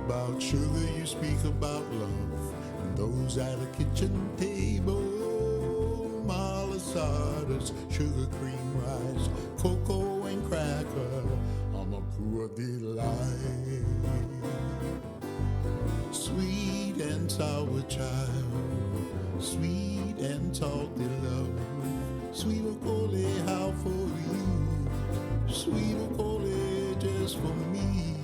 about sugar, you speak about love. And those at a kitchen table, malasadas, sugar cream rice, cocoa and cracker, Hamakua delight. Sweet and sour child, sweet and salty love, sweet okole, how for you, sweet okole, just for me.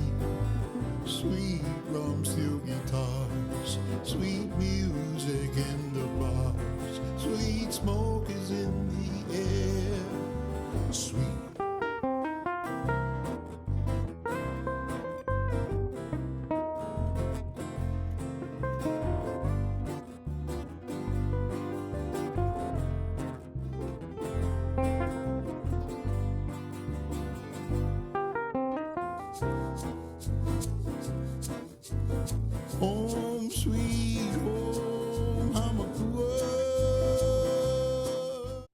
Sweet rum, steel guitars, sweet music in the bars, sweet smoke is in the air, sweet. Home sweet home, Hamakua.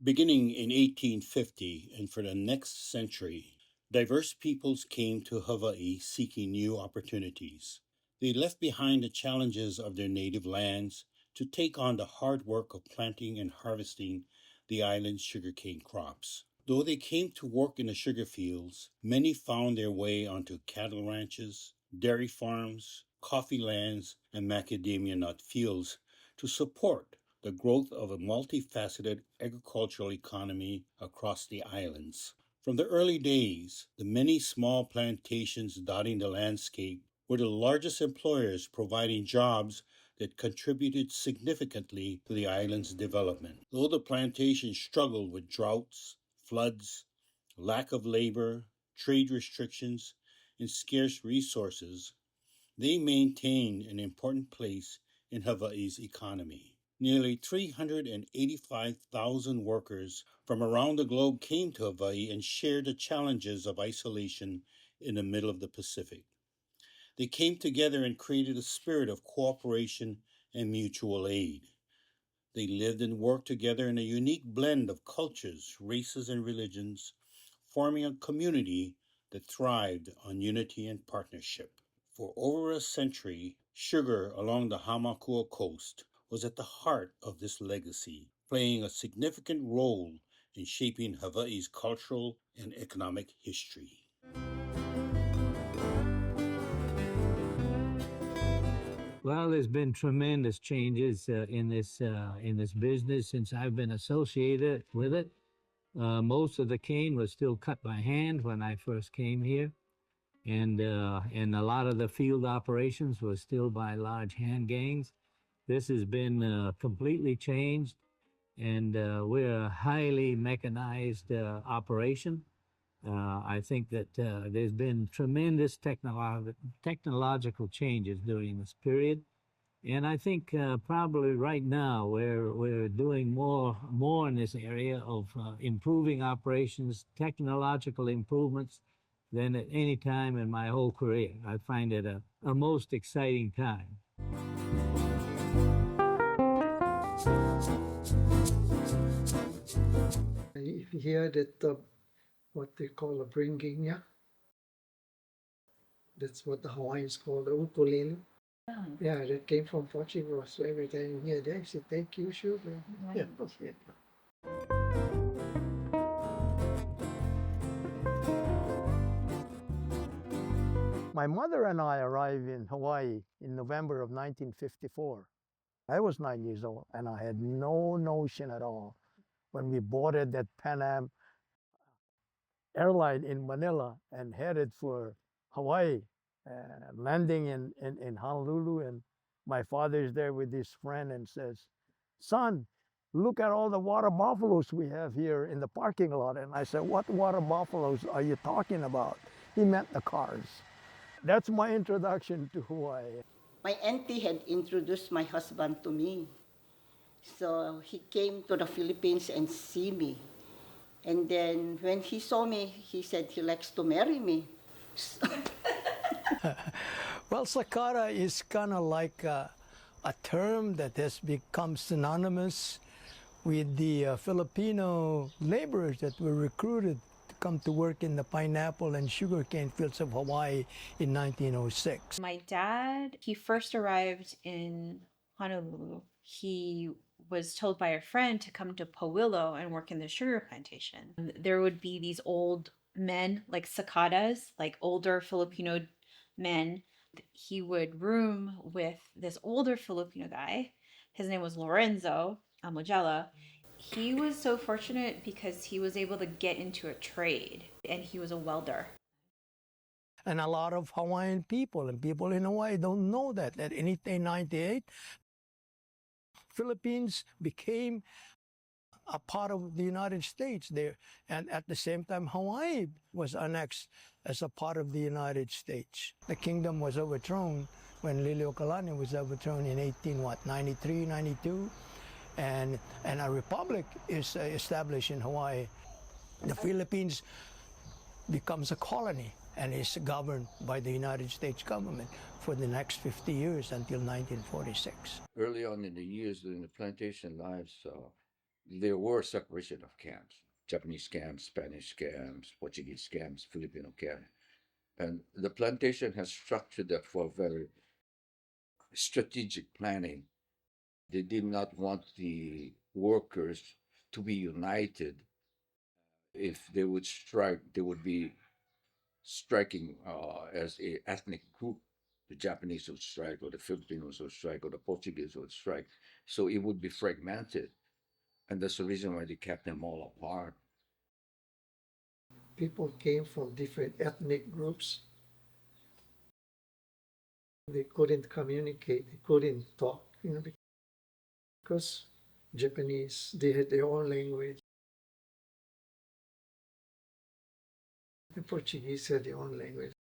Beginning in 1850 and for the next century, diverse peoples came to Hawaii seeking new opportunities. They left behind the challenges of their native lands to take on the hard work of planting and harvesting the island's sugarcane crops. Though they came to work in the sugar fields, many found their way onto cattle ranches, dairy farms, coffee lands, and macadamia nut fields to support the growth of a multifaceted agricultural economy across the islands. From the early days, the many small plantations dotting the landscape were the largest employers, providing jobs that contributed significantly to the island's development. Though the plantations struggled with droughts, floods, lack of labor, trade restrictions, and scarce resources, they maintained an important place in Hawaii's economy. Nearly 385,000 workers from around the globe came to Hawaii and shared the challenges of isolation in the middle of the Pacific. They came together and created a spirit of cooperation and mutual aid. They lived and worked together in a unique blend of cultures, races, and religions, forming a community that thrived on unity and partnership. For over a century, sugar along the Hamakua coast was at the heart of this legacy, playing a significant role in shaping Hawaii's cultural and economic history. Well, there's been tremendous changes in this business since I've been associated with it. Most of the cane was still cut by hand when I first came here, and a lot of the field operations were still by large hand gangs. This has been completely changed, and we're a highly mechanized operation. I think that there's been tremendous technological changes during this period, and I think probably right now we're doing more in this area of improving operations, technological improvements than at any time in my whole career. I find it a most exciting time. If you hear that what they call a bringing, yeah, that's what the Hawaiians call the ukulele. Yeah, that came from Portugal. So every time you hear that, say, thank you, sugar. Yeah. My mother and I arrived in Hawaii in November of 1954. I was 9 years old, and I had no notion at all when we boarded that Pan Am airline in Manila and headed for Hawaii, landing in Honolulu. And my father's there with his friend and says, son, look at all the water buffaloes we have here in the parking lot. And I said, what water buffaloes are you talking about? He meant the cars. That's my introduction to Hawaii. My auntie had introduced my husband to me. So he came to the Philippines and see me. And then when he saw me, he said he likes to marry me. Well, Sakara is kind of like a term that has become synonymous with the Filipino laborers that were recruited to come to work in the pineapple and sugarcane fields of Hawaii in 1906. My dad, he first arrived in Honolulu. He was told by a friend to come to Powillo and work in the sugar plantation. There would be these old men, like cicadas, like older Filipino men. He would room with this older Filipino guy. His name was Lorenzo Almogella. He was so fortunate because he was able to get into a trade, and he was a welder. And a lot of Hawaiian people and people in Hawaii don't know that in 1898, Philippines became a part of the United States there. And at the same time, Hawaii was annexed as a part of the United States. The kingdom was overthrown when Liliuokalani was overthrown in 1893, 92. And a republic is established in Hawaii. The Philippines becomes a colony and is governed by the United States government for the next 50 years until 1946. Early on in the years during the plantation lives, there were separation of camps: Japanese camps, Spanish camps, Portuguese camps, Filipino camps. And the plantation has structured that for very strategic planning. They did not want the workers to be united. If they would strike, they would be striking as a ethnic group. The Japanese would strike, or the Filipinos would strike, or the Portuguese would strike. So it would be fragmented. And that's the reason why they kept them all apart. People came from different ethnic groups. They couldn't communicate, they couldn't talk, because Japanese, they had their own language. The Portuguese had their own language.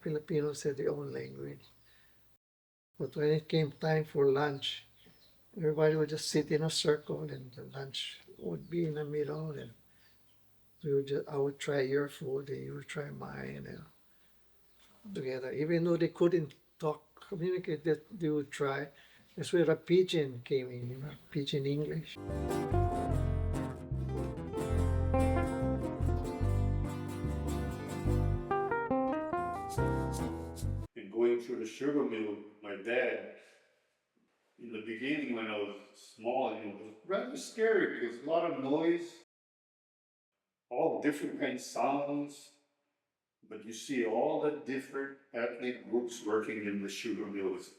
Filipinos had their own language. But when it came time for lunch, everybody would just sit in a circle and the lunch would be in the middle, and I would try your food and you would try mine, and together. Even though they couldn't talk, communicate, that they would try. That's where a pidgin came in, pidgin English. And going through the sugar mill, my dad, in the beginning when I was small, it was rather scary because a lot of noise, all different kinds of sounds, but you see all the different ethnic groups working in the sugar mills.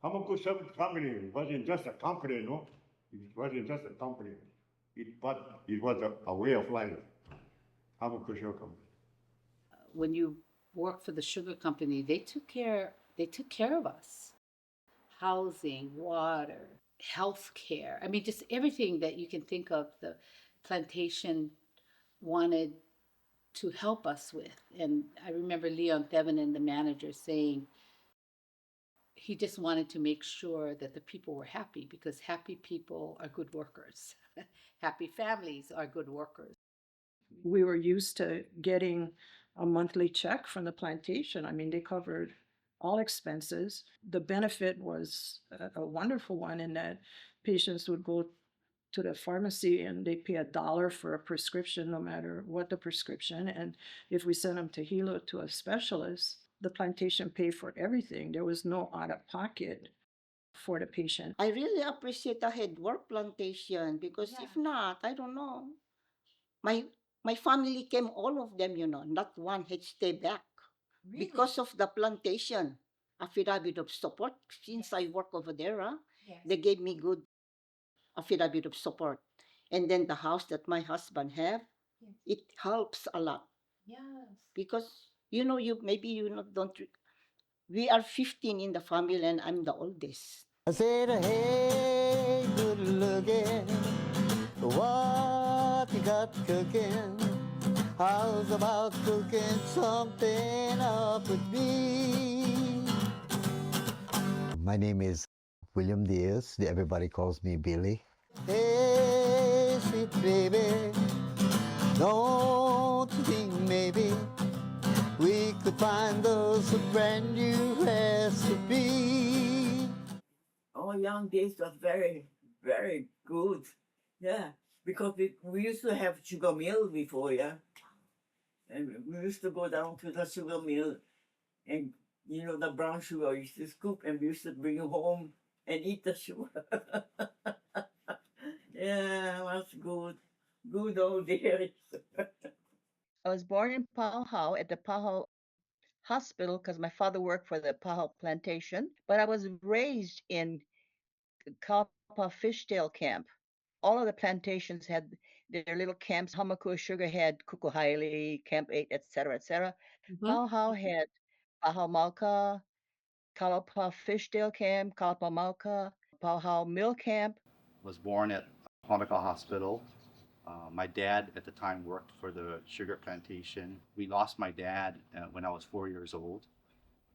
Hamakua Sugar Company wasn't just a company, no? It wasn't just a company. It was a way of life. Hamakua Sugar Company. When you work for the sugar company, they took care of us. Housing, water, health care. I mean, just everything that you can think of, the plantation wanted to help us with. And I remember Leon Thevenin, the manager, saying he just wanted to make sure that the people were happy, because happy people are good workers. Happy families are good workers. We were used to getting a monthly check from the plantation. I mean, they covered all expenses. The benefit was a wonderful one in that patients would go to the pharmacy and they pay $1 for a prescription, no matter what the prescription. And if we sent them to Hilo, to a specialist, the plantation paid for everything. There was no out-of-pocket for the patient. I really appreciate the headwork plantation, because if not, I don't know. My family came, all of them, not one had stayed back. Really? Because of the plantation affidavit of support. Since I work over there, they gave me good affidavit of support. And then the house that my husband have, it helps a lot. Yes. Because you don't. We are 15 in the family, and I'm the oldest. I said, hey, good looking, what you got cooking? How's about cooking something up with me? My name is William Diaz. Everybody calls me Billy. Hey, sweet baby, don't you think maybe we could find those a brand new recipe. Our young days was very, very good. Yeah, because we used to have sugar mill before, yeah. And we used to go down to the sugar mill and, you know, the brown sugar we used to scoop and we used to bring it home and eat the sugar. Yeah, it was good. Good old days. I was born in Pauhau at the Pauhau Hospital because my father worked for the Pauhau plantation, but I was raised in Kappa Fishtail Camp. All of the plantations had their little camps. Hamakua Sugar had Kukuhaili, Camp 8, etc., etc. Pauhau had Hāmākua, Kalapa Fishdale Camp, Kalapa Mauka, Pauhau Mill Camp. Was born at Hamakua Hospital. My dad at the time worked for the sugar plantation. We lost my dad when I was 4 years old.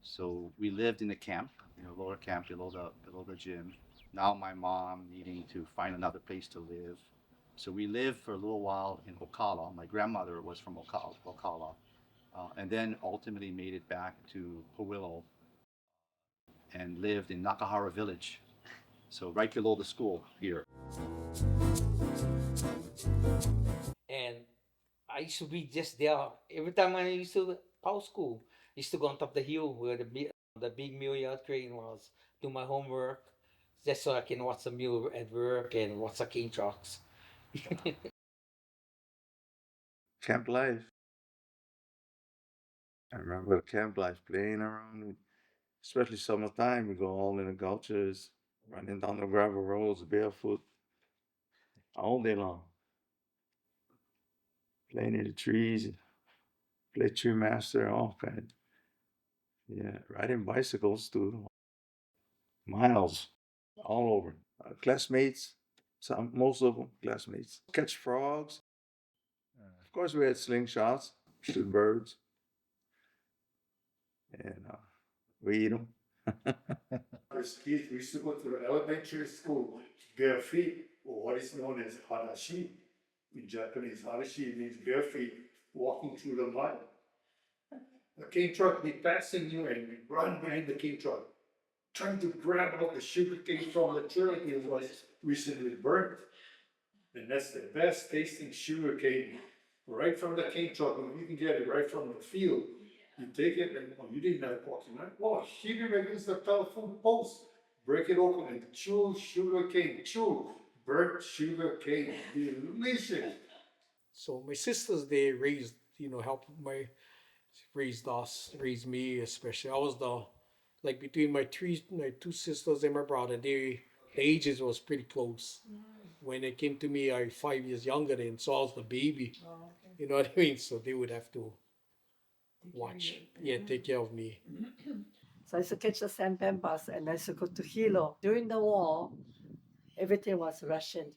So we lived in the camp, lower camp, below the gym. Now my mom needing to find another place to live. So we lived for a little while in Ocala. My grandmother was from Ocala. And then ultimately made it back to Powillo and lived in Nakahara Village. So right below the school here. And I used to be just there. Every time I used to power school, I used to go on top of the hill where the big mill yard crane was, do my homework, just so I can watch the mill at work and watch the cane trucks. Camp life. I remember camp life, playing around, especially summertime. We go all in the gulches, running down the gravel roads barefoot all day long, playing in the trees, play tree master, all kind. Yeah, riding bicycles too, miles, all over. Classmates, most of them classmates. Catch frogs. Of course, we had slingshots, shoot birds, and we eat them. As kids, we used to go to the elementary school bare feet, or what is known as harashi. In Japanese, harashi means bare feet, walking through the mud. The cane truck would be passing you and we run behind the cane truck, trying to grab out the sugar cane from the tree it was recently burnt. And that's the best tasting sugar cane, right from the cane truck. You can get it right from the field. You take it and you didn't have walking, right? Oh, hit it against the telephone post, break it open and chew sugar cane, chew burnt sugar cane, delicious. So my sisters, they raised, helped raised us, raised me especially. I was like between my two sisters and my brother, the ages was pretty close. When it came to me, I 5 years younger than, so I was the baby. Oh, okay. You know what I mean? So they would have to take care of me. So I used to catch the Sanpan bus and I used to go to Hilo. During the war, everything was rationed.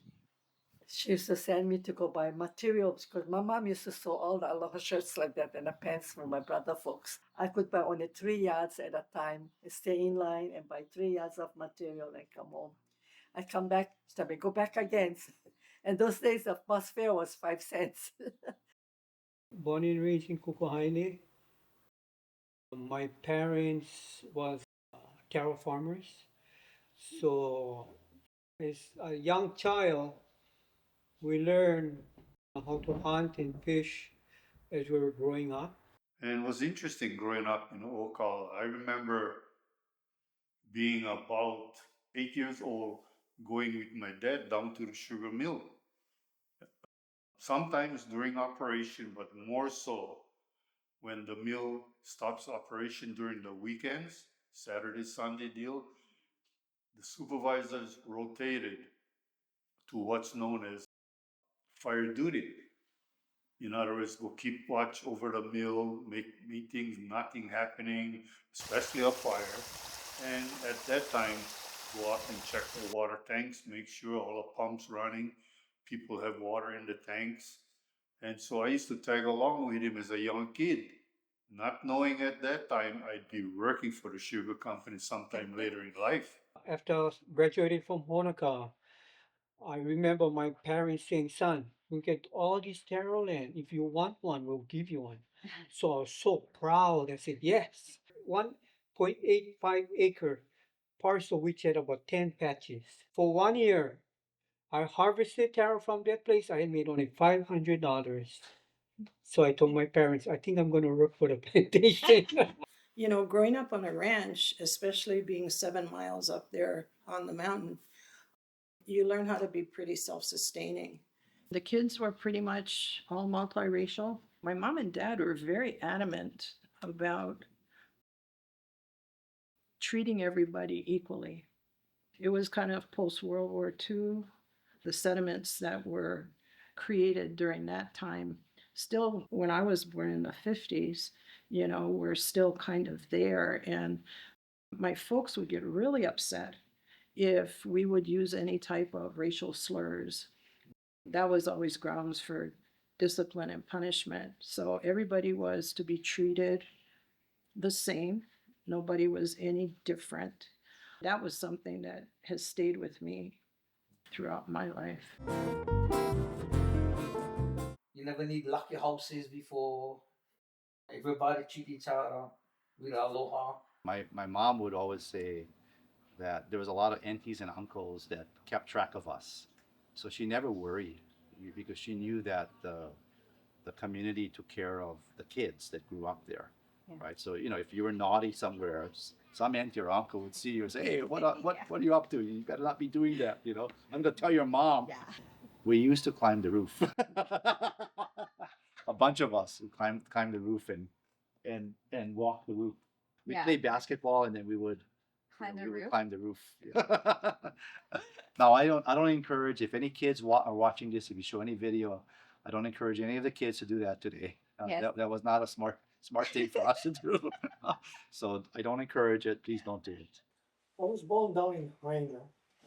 She used to send me to go buy materials because my mom used to sew all the aloha shirts like that and the pants for my brother folks. I could buy only 3 yards at a time, stay in line and buy 3 yards of material and come home. I come back, so I go back again. And those days the bus fare was 5 cents. Born and raised in Kukuhaili. My parents was cattle farmers. So as a young child, we learned how to hunt and fish as we were growing up. And it was interesting growing up in Ocala. I remember being about 8 years old, going with my dad down to the sugar mill. Sometimes during operation, but more so when the mill stops operation during the weekends, Saturday, Sunday deal, the supervisors rotated to what's known as fire duty. In other words, go keep watch over the mill, make meetings, nothing happening, especially a fire. And at that time, go out and check the water tanks, make sure all the pumps running, people have water in the tanks. And so I used to tag along with him as a young kid, not knowing at that time I'd be working for the sugar company sometime later in life. After graduating from Honoka, I remember my parents saying, son, we get all this taro land. If you want one, we'll give you one. So I was so proud. I said, yes. 1.85 acre parcel, which had about 10 patches. For 1 year, I harvested taro from that place. I had made only $500. So I told my parents, I think I'm going to work for the plantation. You know, growing up on a ranch, especially being 7 miles up there on the mountain, you learn how to be pretty self-sustaining. The kids were pretty much all multiracial. My mom and dad were very adamant about treating everybody equally. It was kind of post-World War II. The sediments that were created during that time, still, when I was born in the 50s, you know, were still kind of there. And my folks would get really upset if we would use any type of racial slurs. That was always grounds for discipline and punishment. So everybody was to be treated the same. Nobody was any different. That was something that has stayed with me throughout my life. You never need lock your houses before. Everybody treat each other with aloha. My mom would always say that there was a lot of aunties and uncles that kept track of us. So she never worried because she knew that the community took care of the kids that grew up there. Yeah. Right. So, if you were naughty somewhere, some auntie or uncle would see you and say, hey, what are you up to? You better not be doing that. I'm going to tell your mom. Yeah. We used to climb the roof. A bunch of us would climb the roof and walk the roof. We Yeah. played basketball and then we would Climb the we would roof? climb the roof. Now I don't encourage, if any kids are watching this, if you show any video, I don't encourage any of the kids to do that today. Yes. That was not a smart thing for us to do. So I don't encourage it. Please don't do it. I was born down in Haina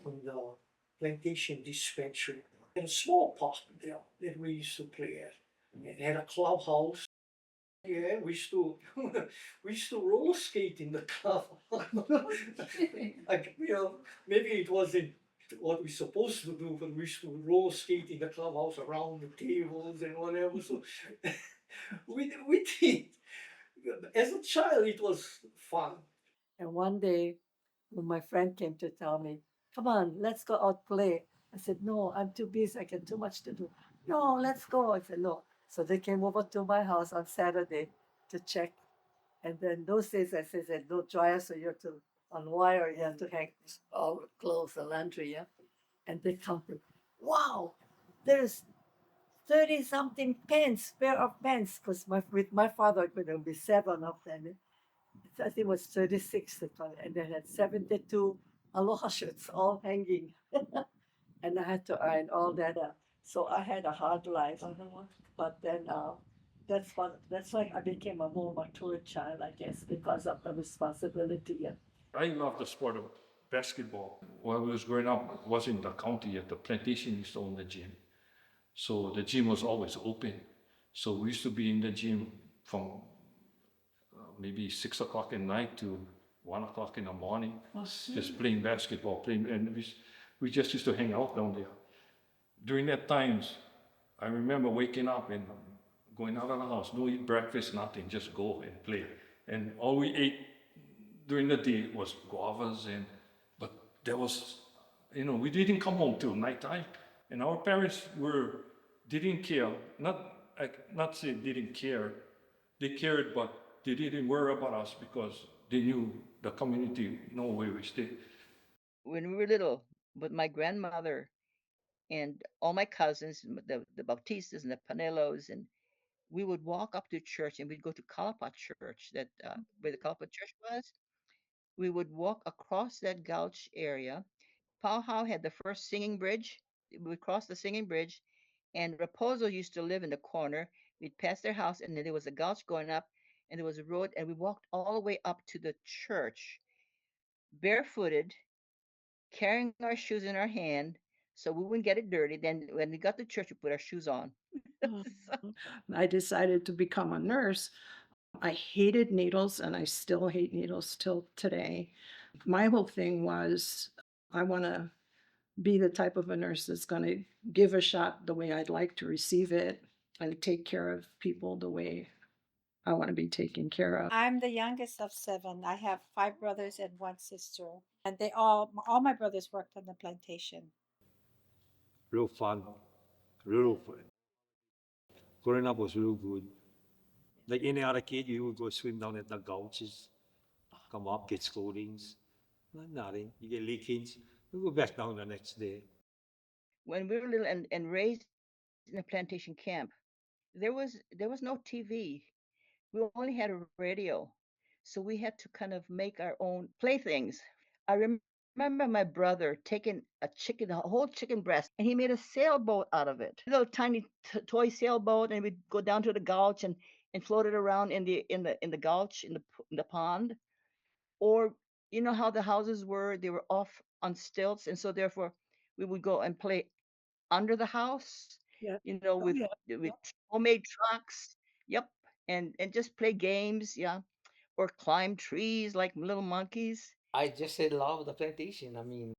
on the plantation dispensary. In a small park there that we used to play at. It had a clubhouse. Yeah, we used to we used to roller skate in the clubhouse. Like, maybe it wasn't what we're supposed to do, but we used to roller skate in the clubhouse around the tables and whatever. So we did. As a child, it was fun. And one day, when my friend came to tell me, come on, let's go out play. I said, no, I'm too busy. I got too much to do. No, let's go. I said, no. So they came over to my house on Saturday to check. And then those days, I said, no dryer, so you have to, on wire, you have to hang all clothes and laundry, yeah? And they counted, wow, there's 30 something pants, pair of pants, because with my father, it would be 7 of them. I think it was 36, and they had 72 aloha shirts all hanging. And I had to iron all that up. So I had a hard life. But then that's why I became a more mature child, I guess, because of the responsibility. Yeah. I love the sport of basketball. When I was growing up, I was in the county yet. The plantation used to own the gym. So the gym was always open. So we used to be in the gym from maybe 6 o'clock at night to 1 o'clock in the morning, just playing basketball, and we just used to hang out down there. During that times, I remember waking up and going out of the house, no eat breakfast, nothing, just go and play. And all we ate during the day was guavas, but there was, we didn't come home till nighttime, and our parents didn't care, not say didn't care, they cared, but they didn't worry about us because they knew the community know where we stayed. When we were little, with my grandmother and all my cousins, the Bautistas and the Panelos, and we would walk up to church and we'd go to Kalapa Church, where the Kalapa Church was. We would walk across that gulch area. Pauhau had the first singing bridge. We would cross the singing bridge, and Raposo used to live in the corner. We'd pass their house, and then there was a gulch going up, and there was a road, and we walked all the way up to the church, barefooted, carrying our shoes in our hand so we wouldn't get it dirty. Then when we got to church, we put our shoes on. I decided to become a nurse. I hated needles and I still hate needles till today. My whole thing was I want to be the type of a nurse that's going to give a shot the way I'd like to receive it and take care of people the way I want to be taken care of. I'm the youngest of 7. I have 5 brothers and 1 sister, and all my brothers worked on the plantation. Real fun, real fun. Growing up was real good. Like any other kid, you would go swim down at the gulches, come up, get scoldings. Nothing. You get lickings. You go back down the next day. When we were little and raised in a plantation camp, there was no TV. We only had a radio. So we had to kind of make our own playthings. I remember my brother taking a whole chicken breast, and he made a sailboat out of it. A little tiny toy sailboat, and we'd go down to the gulch and float it around in the gulch in the pond. Or you know how the houses were, they were off on stilts, and so therefore we would go and play under the house, Yeah. you know, Oh, with yeah. with homemade trucks. Yep. And just play games, yeah. Or climb trees like little monkeys. I just said love the plantation. I mean,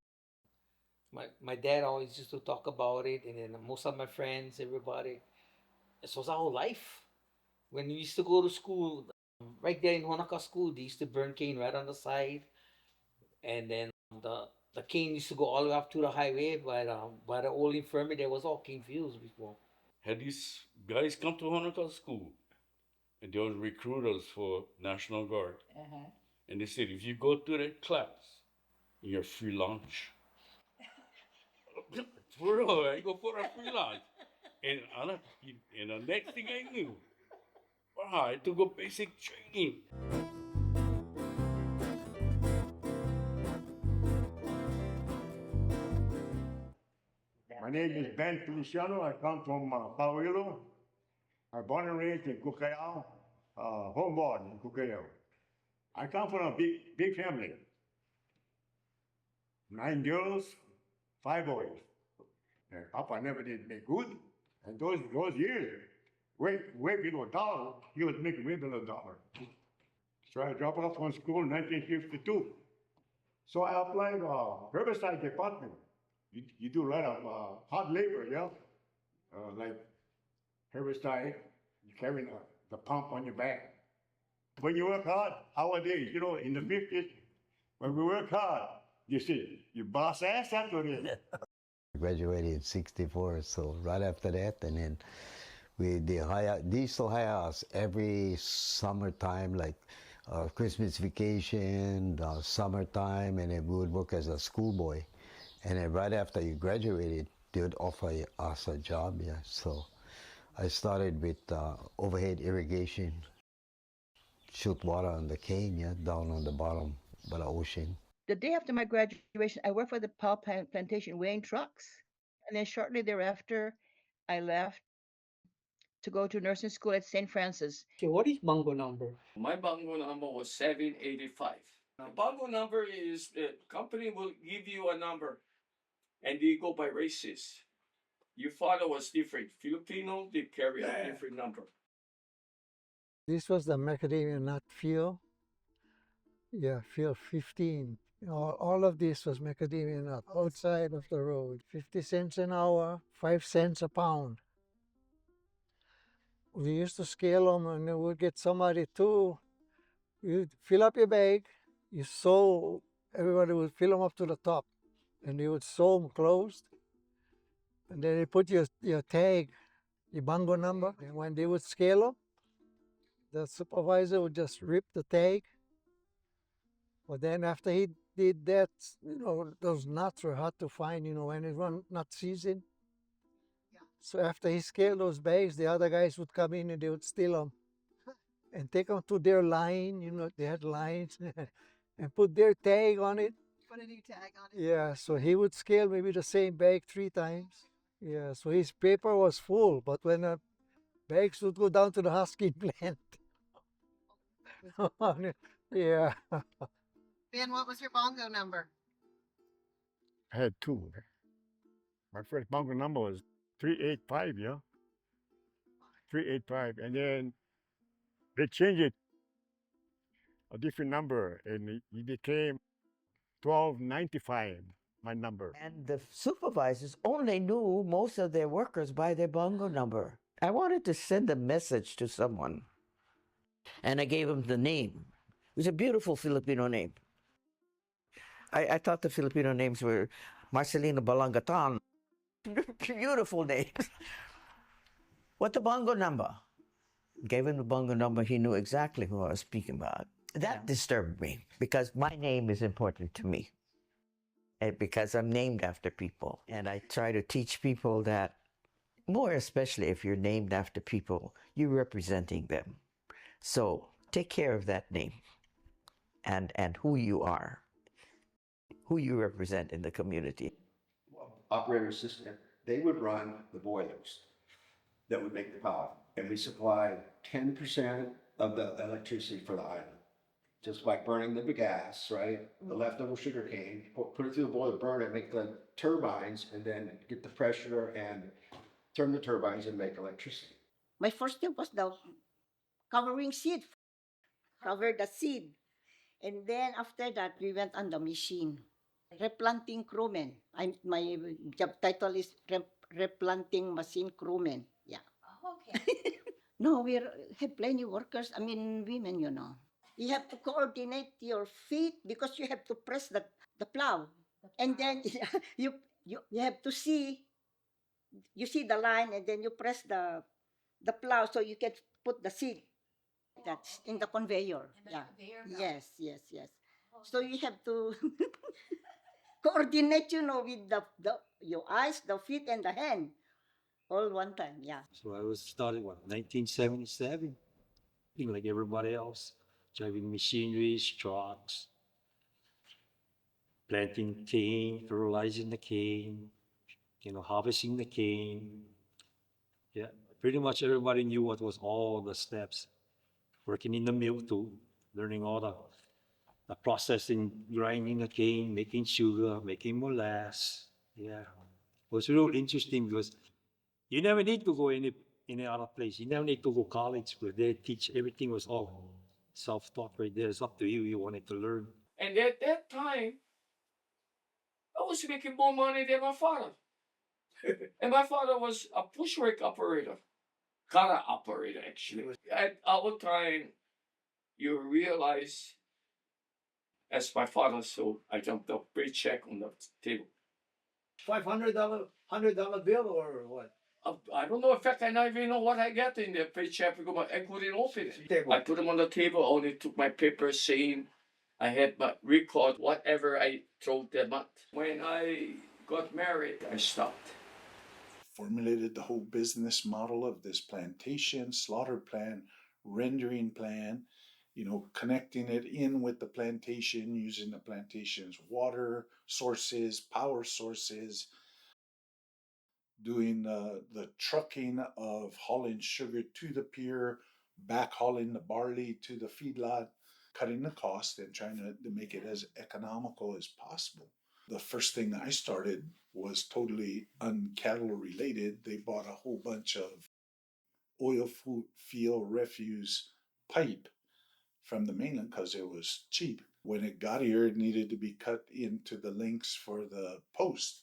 my dad always used to talk about it, and then most of my friends, everybody, it was our whole life. When we used to go to school, right there in Hāmākua school, they used to burn cane right on the side, and then the cane used to go all the way up to the highway by the old infirmary. There was all cane fields before. Had these guys come to Hamakua school, and they would recruit us for National Guard. And they said, if you go to that class, you're free lunch. For real, I go for a free lunch. And the next thing I knew, wow, I took a basic training. My name is Ben Feliciano. I come from Pauilo. I'm born and raised in Cookiao, homeboard in Cookiao. I come from a big family. 9 girls, 5 boys. And Papa never did make good. And those years, way below $1, he was making way below $1. So I dropped off from school in 1952. So I applied herbicide department. You do a lot of hard labor, yeah? Like herbicide, you carry the pump on your back. When you work hard, nowadays, you know, in the 50s, when we work hard, you see, you boss ass after this. I graduated in '64, so right after that, and then they used to hire us every summertime, like Christmas vacation, summertime, and then we would work as a schoolboy. And then right after you graduated, they would offer us a job, yeah. So I started with overhead irrigation, shoot water on the cane, yeah, down on the bottom by the ocean. The day after my graduation, I worked for the power plantation weighing trucks. And then shortly thereafter, I left to go to nursing school at St. Francis. Okay, what is bongo number? My bongo number was 785. Now, bongo number is the company will give you a number, and they go by races. Your father was different. Filipino, they carry a different number. This was the macadamia nut field. Yeah, field 15. All of this was macadamia nut outside of the road. 50 cents an hour, 5 cents a pound. We used to scale them, and then we'd get somebody to, you'd fill up your bag, you sew, everybody would fill them up to the top, and they would sew them closed. And then they put your tag, your bongo number, and when they would scale them, the supervisor would just rip the tag. But then after he did that, you know, those nuts were hard to find, you know, when it was nut season. So after he scaled those bags, the other guys would come in and they would steal them and take them to their line, you know, they had lines, and put their tag on it. Put a new tag on it. Yeah, so he would scale maybe the same bag 3 times. Yeah, so his paper was full, but when the bags would go down to the husking plant. Yeah. Ben, what was your bongo number? I had 2. My first bongo number was 385, yeah? 385. And then they changed it, a different number, and it became 1295, my number. And the supervisors only knew most of their workers by their bongo number. I wanted to send a message to someone. And I gave him the name. It was a beautiful Filipino name. I thought the Filipino names were Marcelino Balangatan. Beautiful names. What the bongo number? Gave him the bongo number. He knew exactly who I was speaking about. That disturbed me because my name is important to me. And because I'm named after people. And I try to teach people that, more especially if you're named after people, you're representing them. So take care of that name and who you are, who you represent in the community. Operator assistant, they would run the boilers that would make the power. And we supplied 10% of the electricity for the island. Just by burning the gas, right? The leftover sugar cane, put it through the boiler, burn it, make the turbines, and then get the pressure and turn the turbines and make electricity. My first job was the covering seed, cover the seed. And then after that, we went on the machine. Replanting crewman. My job title is replanting machine crewman. Yeah. Oh, okay. No, we have plenty workers. I mean, women, you know. You have to coordinate your feet because you have to press the plow. And then you have to see, you see the line and then you press the plow so you can put the seed. That's in the conveyor. Yeah. Yes, yes, yes. So you have to coordinate, you know, with your eyes, the feet, and the hand, all one time. Yeah. So I was started, 1977, being like everybody else, driving machineries, trucks, planting cane, fertilizing the cane, harvesting the cane. Yeah, pretty much everybody knew what was all the steps. Working in the mill too, learning all the processing, grinding the cane, making sugar, making molasses. Yeah, it was real interesting because you never need to go any other place. You never need to go college because they teach everything was all self-taught right there. It's up to you. You wanted to learn. And at that time, I was making more money than my father. And my father was a pushwork operator, car operator actually. At our time, you realize, as my father saw, I jumped up paycheck on the table. $500, $100 bill or what? I don't know. In fact, I don't even know what I got in the paycheck because I couldn't open it. I put them on the table. Only took my paper saying I had my record whatever I throw that month. When I got married, I stopped. Formulated the whole business model of this plantation, slaughter plan, rendering plan, connecting it in with the plantation, using the plantation's water sources, power sources, doing the trucking of hauling sugar to the pier, back hauling the barley to the feedlot, cutting the cost and trying to make it as economical as possible. The first thing I started was totally uncattle related. They bought a whole bunch of oil field refuse pipe from the mainland because it was cheap. When it got here, it needed to be cut into the links for the post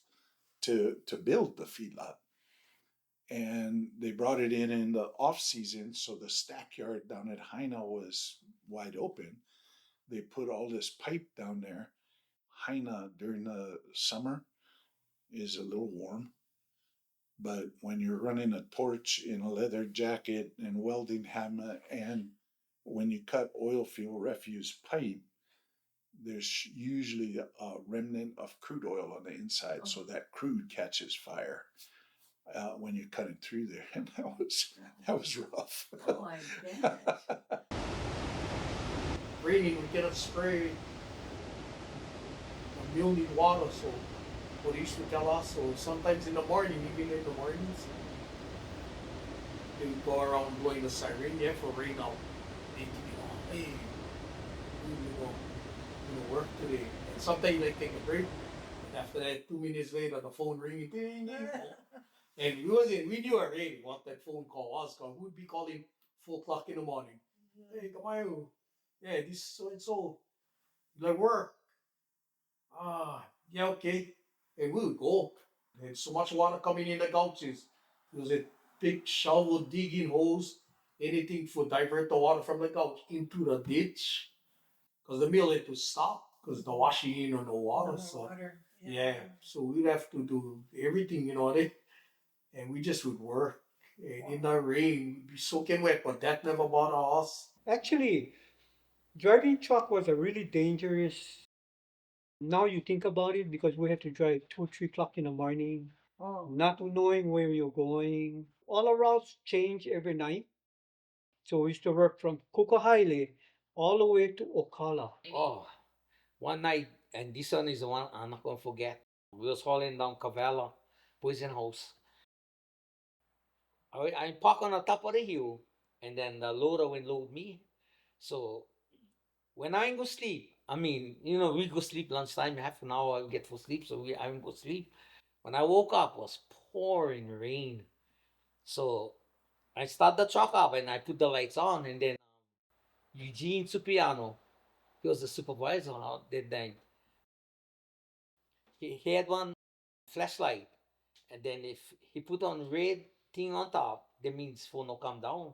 to build the feedlot. And they brought it in the off season, so the stack yard down at Haina was wide open. They put all this pipe down there. Haina during the summer is a little warm, but when you're running a torch in a leather jacket and welding hammer, and when you cut oil field refuse pipe, there's usually a remnant of crude oil on the inside, so that crude catches fire when you're cutting through there, and that was rough. Oh, I bet. Raining, we cannot spray. The mill need water, so what they used to tell us, so sometimes in the morning, even in the mornings, they would go around blowing the siren, yeah, for rain out. They would be hey, we work today. And sometimes they take a break, and after that, 2 minutes later, the phone ringing, ding, ding. And we knew already what that phone call was, because we would be calling 4 o'clock in the morning. Hey, come on. Yeah, this so and so. Like work. Yeah, okay. And we would go. There's so much water coming in the gouches. There was a big shovel digging hose anything to divert the water from the gulch into the ditch. Because the mill had to stop because the washing in on the water. So yeah, so we'd have to do everything, and we just would work. And in the rain, we'd be soaking wet, but that never bothered us. Actually, driving truck was a really dangerous. Now you think about it, because we have to drive 2, 3 o'clock in the morning, not knowing where you're going. All our routes change every night. So we used to work from Kukahaile all the way to Ocala. Oh, one night, and this one is the one I'm not gonna forget. We was hauling down Cavella Poison House. I park on the top of the hill, and then the loader will load me. So when I go sleep, I mean, we go sleep lunchtime, half an hour, I get for sleep, so I go sleep. When I woke up, it was pouring rain. So I start the truck up and I put the lights on, and then Eugene Supiano, he was the supervisor out that day. He had one flashlight, and then if he put on red thing on top, that means for no come down.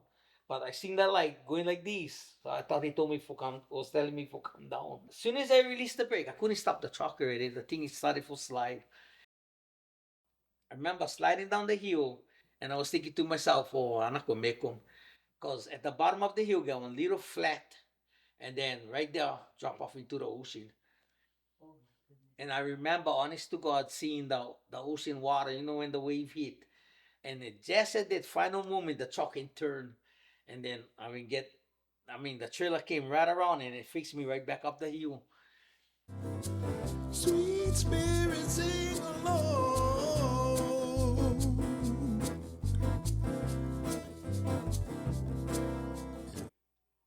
But I seen that light going like this, so I thought he told me for come, was telling me for come down. As soon as I released the brake, I couldn't stop the truck already. The thing started for slide. I remember sliding down the hill, and I was thinking to myself, "Oh, I'm not gonna make 'em," because at the bottom of the hill, got one little flat, and then right there, drop off into the ocean. And I remember, honest to God, seeing the ocean water, when the wave hit. And it just at that final moment, the truck can turn. And then, the trailer came right around and it fixed me right back up the hill. Sweet spirit, sing along.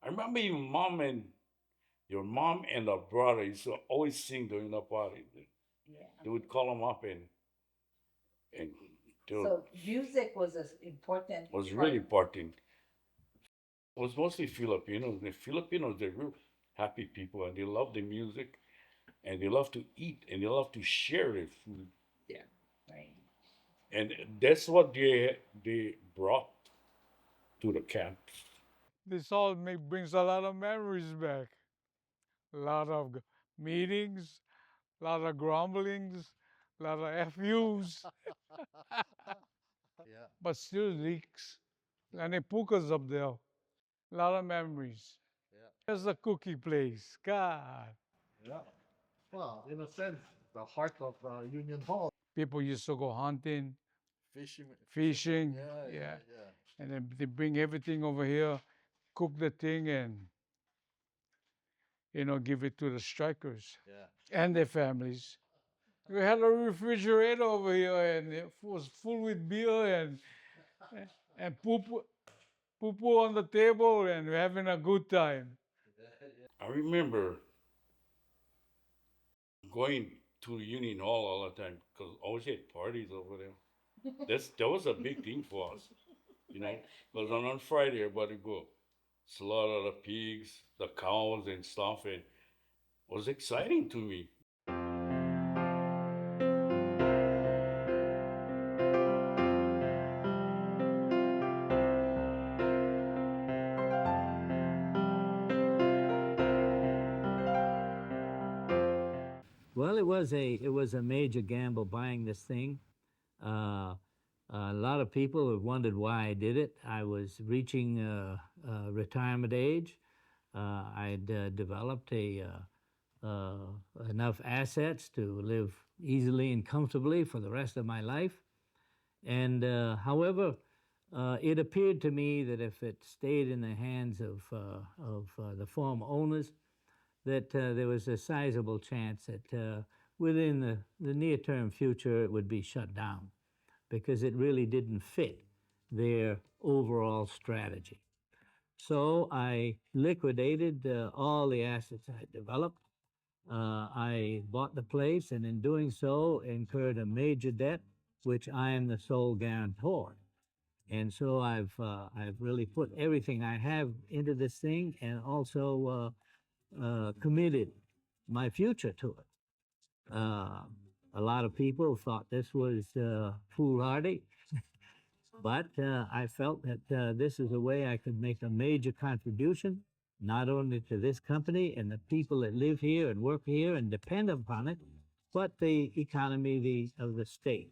I remember your mom and the brother used to always sing during the party. They would call them up and So music was as important. was really important. It was mostly Filipinos. The Filipinos, they're real happy people, and they love the music, and they love to eat, and they love to share their food. Yeah. Right. And that's what they brought to the camp. This all brings a lot of memories back. A lot of meetings, a lot of grumblings, a lot of FUs. Yeah. But still leaks. And the pukas up there. A lot of memories. Yeah. There's a cookie place. God. Yeah. Well, in a sense, the heart of Union Hall. People used to go hunting, Fishing. fishing. Yeah. And then they bring everything over here, cook the thing, and give it to the strikers Yeah. and their families. We had a refrigerator over here, and it was full with beer and poo on the table, and we're having a good time. I remember going to Union Hall all the time because always had parties over there. That was a big thing for us, Because on Friday everybody go slaughter the pigs, the cows and stuff, and it was exciting to me. Well, it was a major gamble buying this thing. A lot of people have wondered why I did it. I was reaching retirement age. I'd developed enough assets to live easily and comfortably for the rest of my life. And however, it appeared to me that if it stayed in the hands of the former owners, that there was a sizable chance that within the near-term future it would be shut down because it really didn't fit their overall strategy. So I liquidated all the assets I developed. I bought the place, and in doing so incurred a major debt, which I am the sole guarantor. And so I've really put everything I have into this thing, and also committed my future to it. A lot of people thought this was foolhardy, But I felt that this is a way I could make a major contribution, not only to this company and the people that live here and work here and depend upon it, but the economy of the state.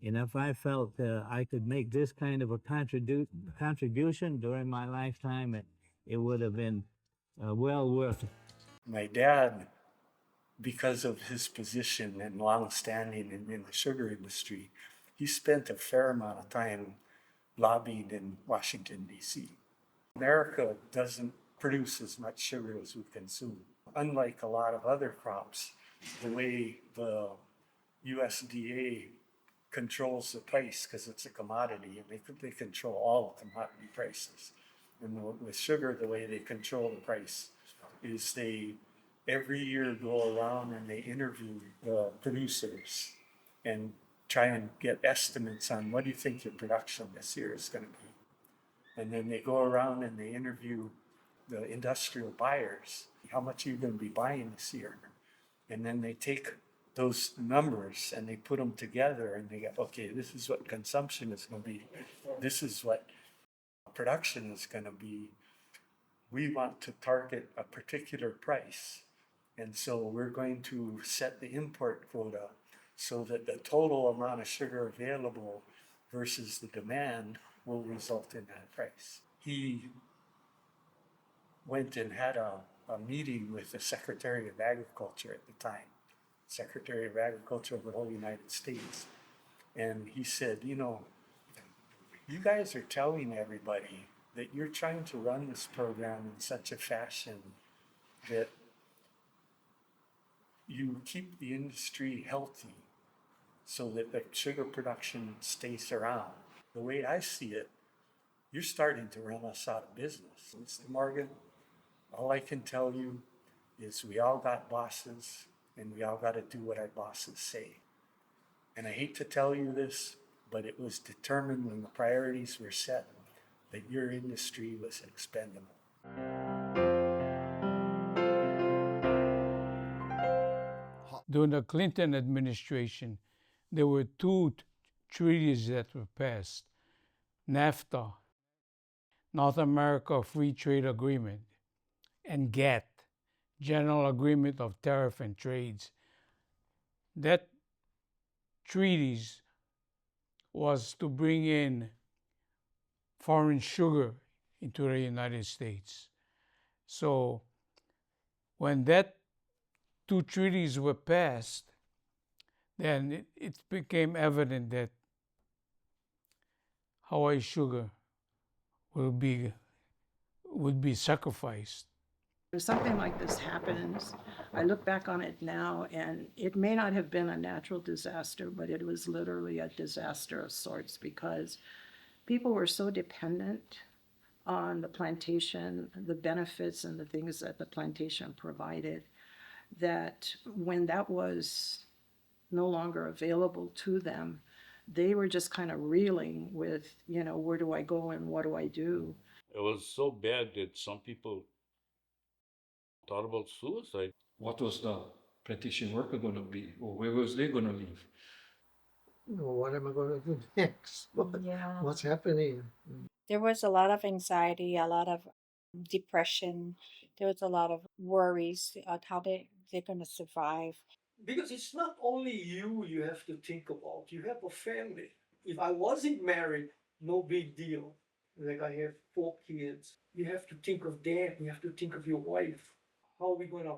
And if I felt I could make this kind of a contribution during my lifetime, it would have been well worth it. My dad, because of his position and long-standing in the sugar industry, he spent a fair amount of time lobbying in Washington, D.C. America doesn't produce as much sugar as we consume. Unlike a lot of other crops, the way the USDA controls the price, because it's a commodity, and they control all commodity prices. And with sugar, the way they control the price is they every year go around and they interview the producers and try and get estimates on what do you think your production this year is going to be. And then they go around and they interview the industrial buyers. How much are you going to be buying this year? And then they take those numbers and they put them together and they go, okay, this is what consumption is going to be. This is what production is going to be. We want to target a particular price. And so we're going to set the import quota so that the total amount of sugar available versus the demand will result in that price. He went and had a meeting with the Secretary of Agriculture at the time, Secretary of Agriculture of the whole United States. And he said, you know, you guys are telling everybody that you're trying to run this program in such a fashion that you keep the industry healthy so that the sugar production stays around. The way I see it, you're starting to run us out of business. Mr. Morgan, all I can tell you is we all got bosses and we all got to do what our bosses say. And I hate to tell you this, but it was determined when the priorities were set that your industry was expendable. During the Clinton administration, there were two treaties that were passed. NAFTA, North America Free Trade Agreement, and GATT, General Agreement of Tariff and Trades. That treaties was to bring in foreign sugar into the United States. So when that two treaties were passed, then it became evident that Hawaii sugar would be sacrificed. When something like this happens, I look back on it now, and it may not have been a natural disaster, but it was literally a disaster of sorts because people were so dependent on the plantation, the benefits and the things that the plantation provided, that when that was no longer available to them, they were just kind of reeling with, you know, where do I go and what do I do? It was so bad that some people thought about suicide. What was the plantation worker going to be? Or where was they going to live? What am I going to do next? What's happening? There was a lot of anxiety, a lot of depression. There was a lot of worries on how they're going to survive. Because it's not only you have to think about. You have a family. If I wasn't married, no big deal. Like I have 4 kids. You have to think of them. You have to think of your wife. How are we going to,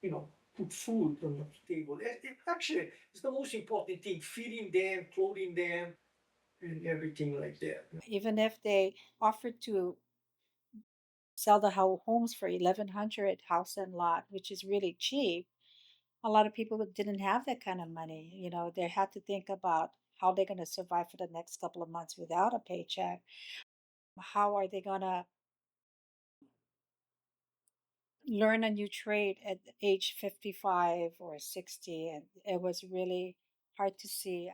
you know, put food on the table? Actually, it's the most important thing. Feeding them, clothing them, and everything like that. Even if they offered to sell the homes for $1,100 house and lot, which is really cheap, a lot of people didn't have that kind of money. You know, they had to think about how they're going to survive for the next couple of months without a paycheck. How are they going to learn a new trade at age 55 or 60? And it was really hard to see.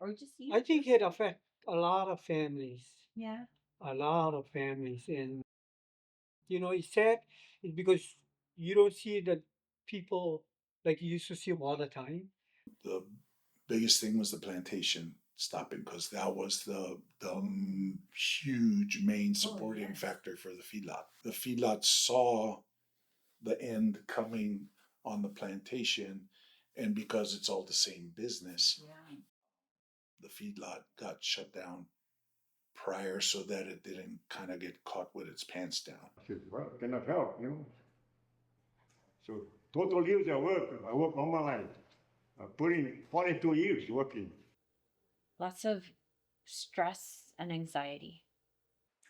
I think it affect a lot of families. Yeah. A lot of families. And, you know, it's sad it's because you don't see the people like you used to see them all the time. The biggest thing was the plantation stopping because that was the huge main supporting factor for the feedlot. The feedlot saw the end coming on the plantation, and because it's all the same business, the feedlot got shut down prior so that it didn't kind of get caught with its pants down. I said, well, cannot help, you know. So total years I work all my life. I put in 42 years working. Lots of stress and anxiety.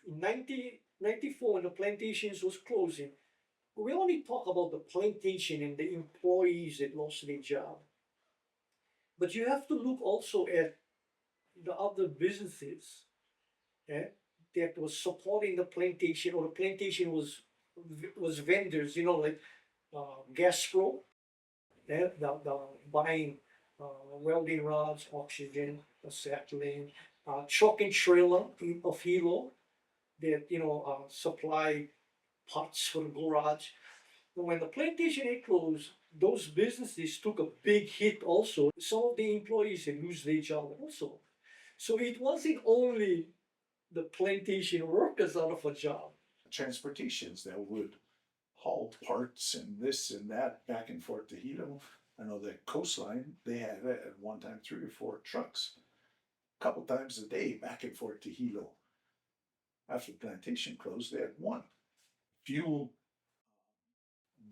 In 1994, when the plantations was closing, we only talk about the plantation and the employees that lost their job. But you have to look also at the other businesses that was supporting the plantation, or the plantation was vendors, you know, like Gastro, the buying welding rods, oxygen, acetylene, truck and trailer of Hilo that, you know, supply parts for the garage. But when the plantation had closed, those businesses took a big hit also. Some of the employees had lose their job also. So it wasn't only the plantation workers out of a job. Transportations that would haul parts and this and that back and forth to Hilo. I know that coastline, they had at one time 3 or 4 trucks, a couple times a day back and forth to Hilo. After the plantation closed, they had 1. Fuel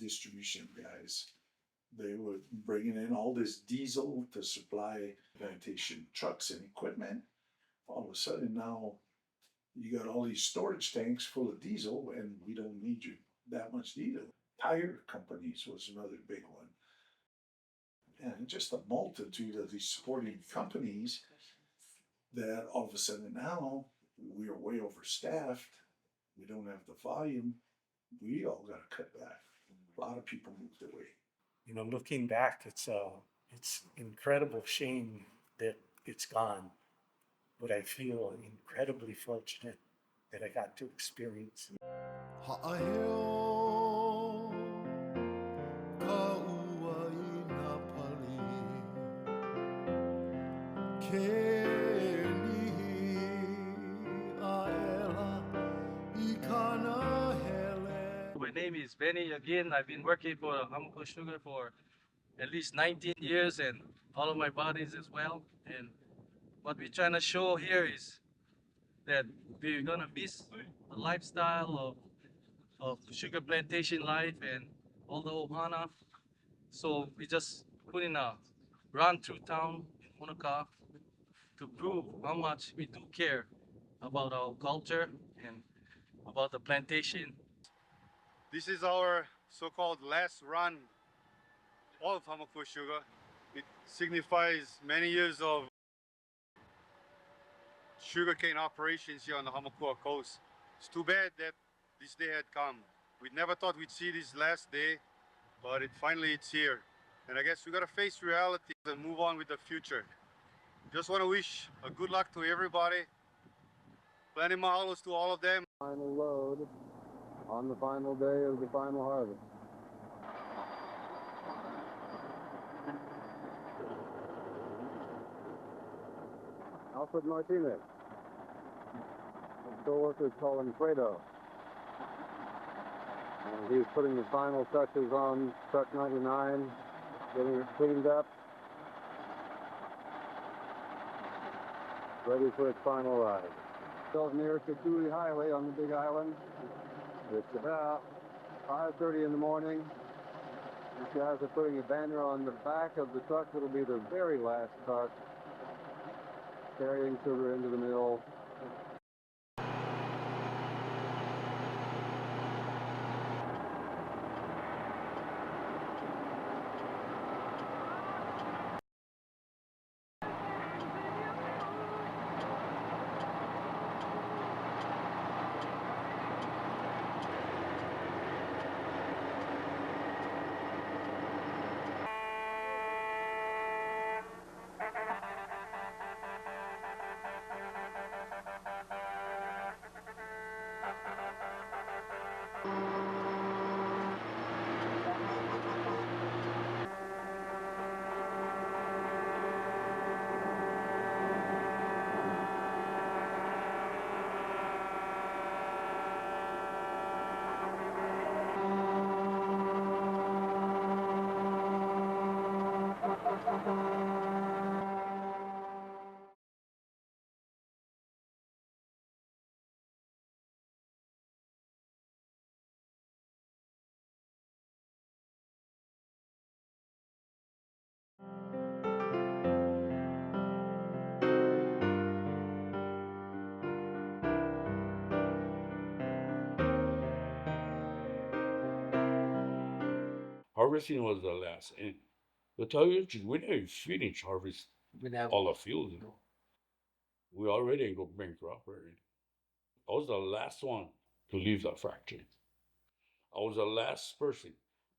distribution guys, they were bringing in all this diesel to supply plantation trucks and equipment. All of a sudden now you got all these storage tanks full of diesel and we don't need you that much diesel. Tire companies was another big one. And just a multitude of these supporting companies that all of a sudden now we're way overstaffed. We don't have the volume. We all got to cut back. A lot of people moved away. You know, looking back, it's incredible shame that it's gone, but I feel incredibly fortunate that I got to experience it. My name is Benny again. I've been working for Hamakua Sugar for at least 19 years and all of my buddies as well. And what we're trying to show here is that we're gonna miss the lifestyle of sugar plantation life and all the ohana. So we just put in a run through town in Hāmākua to prove how much we do care about our culture and about the plantation. This is our so-called last run of Hamakua Sugar. It signifies many years of sugarcane operations here on the Hamakua coast. It's too bad that this day had come. We never thought we'd see this last day, but finally it's here. And I guess we gotta face reality and move on with the future. Just wanna wish a good luck to everybody. Plenty mahalos to all of them. Final load on the final day of the final harvest. Alfred Martinez. His co-workers call him Fredo. And he's putting the final touches on truck 99, getting it cleaned up, ready for its final ride. Still near Kutui Highway on the Big Island. It's about 5:30 in the morning. These guys are putting a banner on the back of the truck. It'll be the very last truck carrying sugar into the mill. harvesting was the last. And to tell you the truth, we didn't finish harvest all the fields, We already go bankrupt already. I was the last one to leave the factory. I was the last person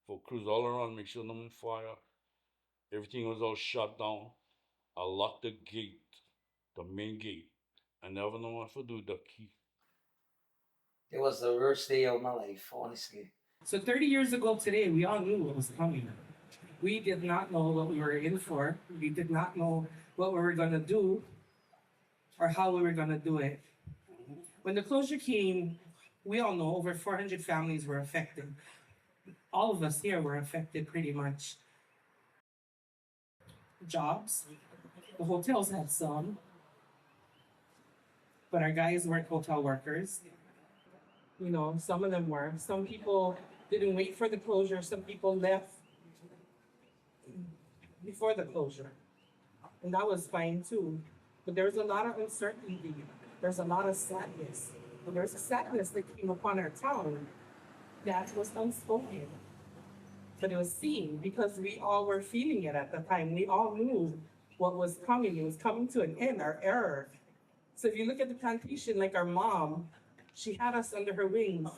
for crews all around, make sure no one fire. Everything was all shut down. I locked the gate, the main gate. I never know what to do with the key. It was the worst day of my life, honestly. So 30 years ago today, we all knew what was coming. We did not know what we were in for. We did not know what we were going to do or how we were going to do it. When the closure came, we all know over 400 families were affected. All of us here were affected pretty much. Jobs, the hotels had some, but our guys weren't hotel workers. Some of them were. Some people didn't wait for the closure. Some people left before the closure. And that was fine too. But there was a lot of uncertainty. There's a lot of sadness. And there's a sadness that came upon our town that was unspoken. But it was seen because we all were feeling it at the time. We all knew what was coming. It was coming to an end, our error. So if you look at the plantation, like our mom, she had us under her wings.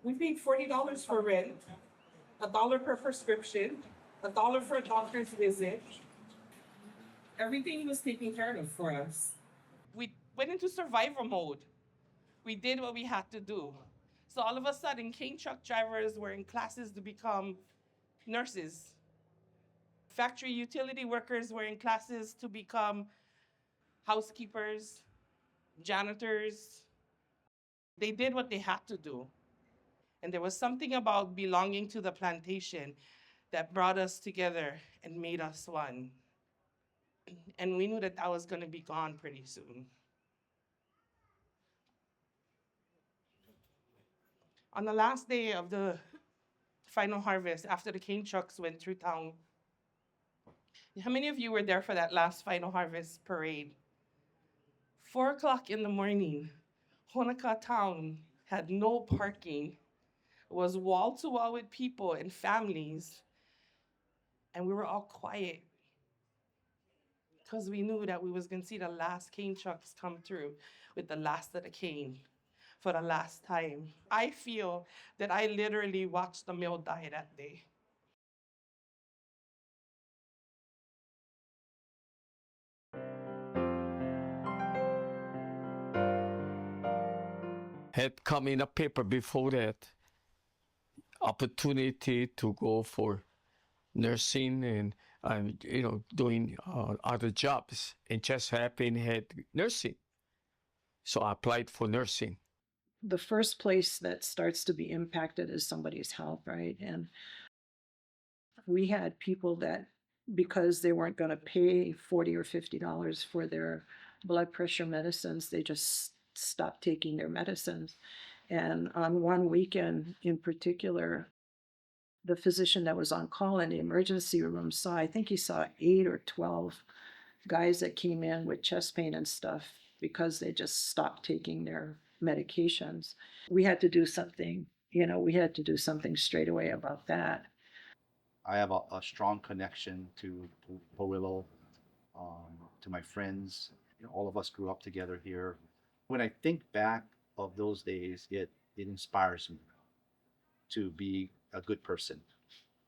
We paid $40 for rent, $1 per prescription, $1 for a doctor's visit. Everything was taken care of for us. We went into survival mode. We did what we had to do. So all of a sudden, cane truck drivers were in classes to become nurses. Factory utility workers were in classes to become housekeepers, janitors. They did what they had to do. And there was something about belonging to the plantation that brought us together and made us one. And we knew that that was going to be gone pretty soon. On the last day of the final harvest, after the cane trucks went through town, how many of you were there for that last final harvest parade? 4 o'clock in the morning, Hāmākua town had no parking. It was wall to wall with people and families. And we were all quiet because we knew that we was going to see the last cane trucks come through with the last of the cane for the last time. I feel that I literally watched the mill die that day. Had come in a paper before that, opportunity to go for nursing and doing other jobs, and just happened had nursing. So I applied for nursing. The first place that starts to be impacted is somebody's health, right? And we had people that, because they weren't going to pay $40 or $50 for their blood pressure medicines, they just stopped taking their medicines. And on one weekend in particular, the physician that was on call in the emergency room I think he saw 8 or 12 guys that came in with chest pain and stuff because they just stopped taking their medications. We had to do something, we had to do something straight away about that. I have a strong connection to Powillo, to my friends. All of us grew up together here. When I think back of those days, it inspires me to be a good person.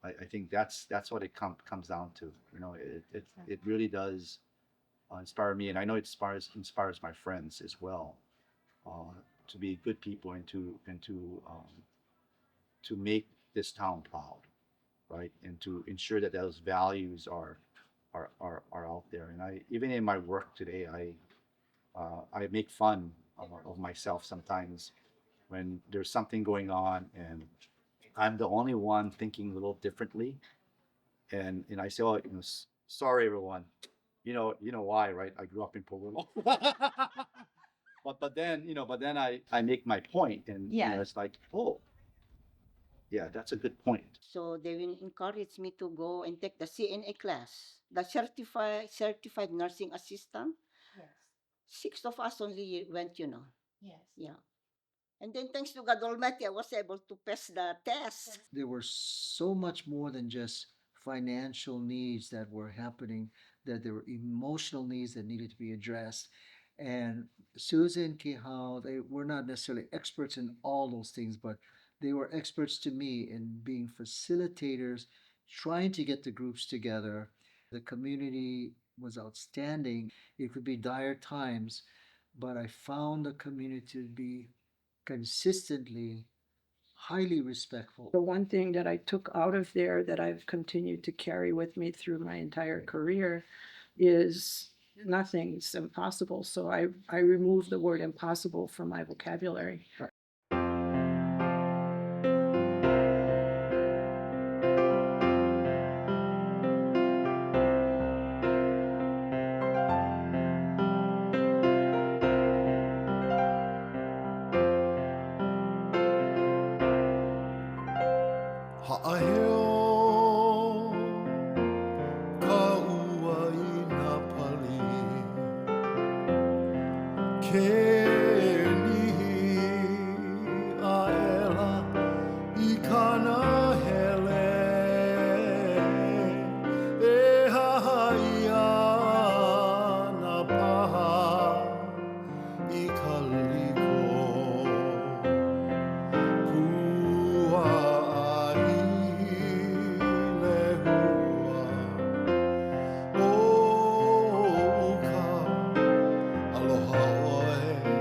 I think that's what it comes down to. It really does inspire me, and I know it inspires my friends as well, to be good people and to make this town proud, right? And to ensure that those values are out there. And even in my work today, I make fun of myself sometimes when there's something going on and I'm the only one thinking a little differently, and I say, "Oh, sorry, everyone. You know why, right? I grew up in Powillo." but then I make my point, and it's like, oh, yeah, that's a good point. So they will encourage me to go and take the CNA class, the certified nursing assistant. Yes. 6 of us only went, Yes. Yeah. And then thanks to God Almighty, I was able to pass the test. There were so much more than just financial needs that were happening, that there were emotional needs that needed to be addressed. And Susan, Kihao, they were not necessarily experts in all those things, but they were experts to me in being facilitators, trying to get the groups together. The community was outstanding. It could be dire times, but I found the community to be consistently highly respectful. The one thing that I took out of there that I've continued to carry with me through my entire career is nothing's impossible. So I removed the word impossible from my vocabulary. Ha'aheo ka ua I nā pali ke nihi a ela I kana hele e hahaia nā paha I ka liko Aloha oe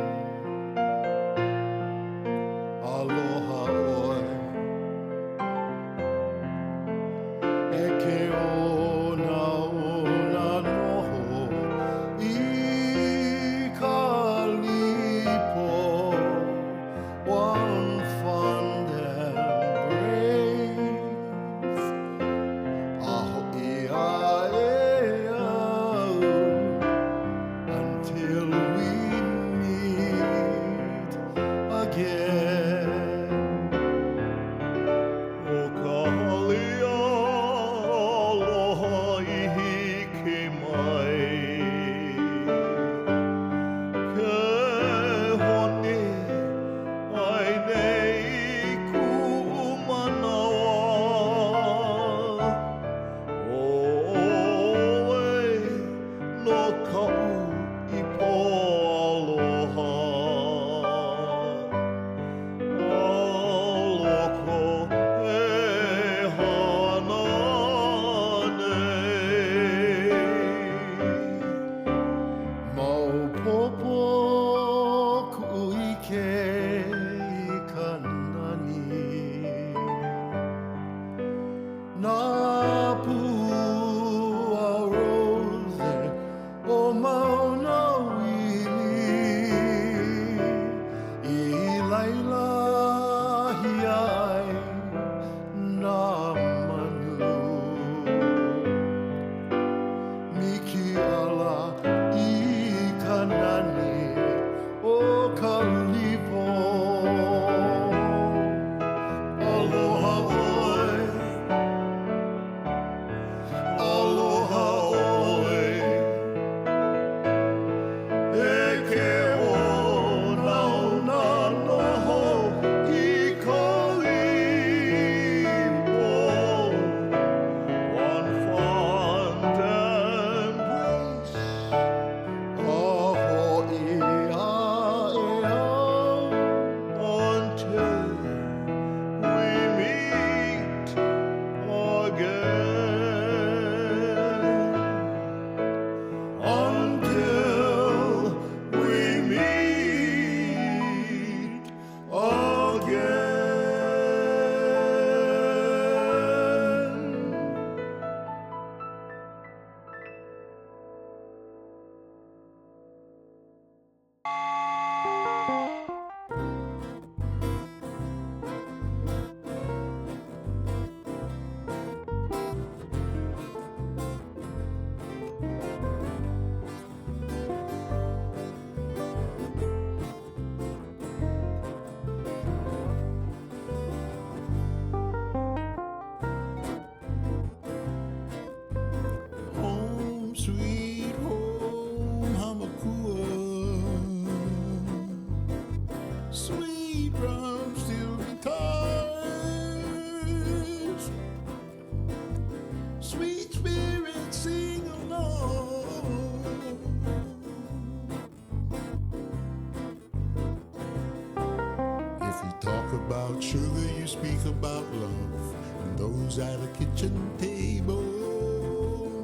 speak about love and those at a kitchen table.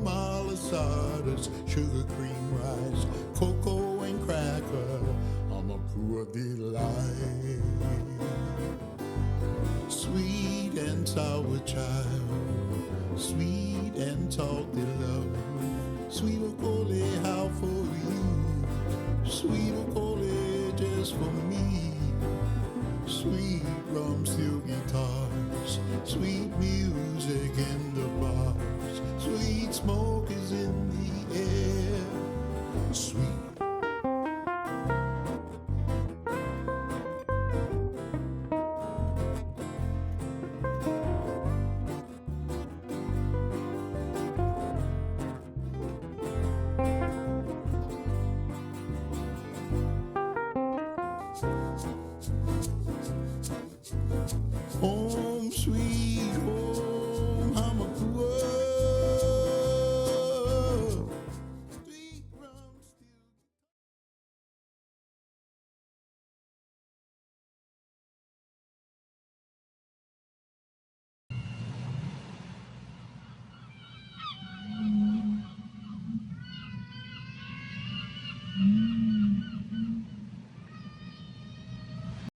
Malasadas, sugar cream rice, cocoa and cracker, Hamakua delight. Sweet and sour child, sweet and salty love, sweet okole, how for you, sweet okole, just for me. Sweet rum steel guitars, sweet music in the bars, sweet smoke is in the air, sweet. Oh,